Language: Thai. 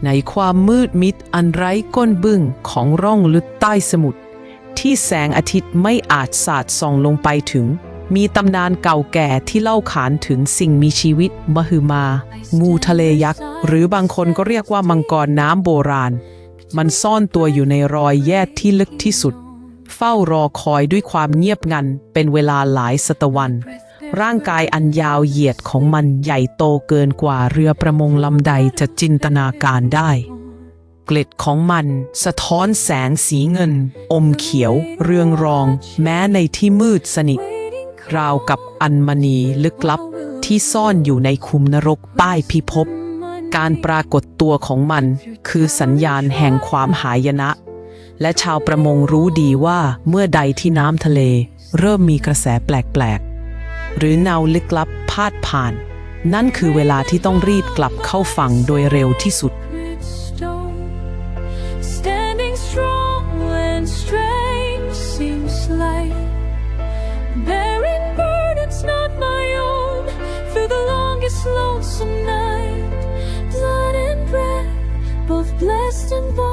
ในความมืดมิดอันไร้ก้นบึ้งของร่องลึกใต้สมุทรที่แสงอาทิตย์ไม่อาจสาดส่องลงไปถึงมีตำนานเก่าแก่ที่เล่าขานถึงสิ่งมีชีวิตมหึมางูทะเลยักษ์หรือบางคนก็เรียกว่ามังกรน้ำโบราณมันซ่อนตัวอยู่ในรอยแยกที่ลึกที่สุดเฝ้ารอคอยด้วยความเงียบงันเป็นเวลาหลายศตวรรษร่างกายอันยาวเหยียดของมันใหญ่โตเกินกว่าเรือประมงลำใดจะจินตนาการได้เกล็ดของมันสะท้อนแสงสีเงินอมเขียวเรืองรองแม้ในที่มืดสนิทราวกับอัญมณีลึกลับที่ซ่อนอยู่ในคุมนรกใต้พิภพการปรากฏตัวของมันคือสัญญาณแห่งความหายนะและชาวประมงรู้ดีว่าเมื่อใดที่น้ำทะเลเริ่มมีกระแสแปลกๆหรือเงาลึกลับพาดผ่านนั่นคือเวลาที่ต้องรีบกลับเข้าฝั่งโดยเร็วที่สุดLonesome night, blood and breath, both blessed and born.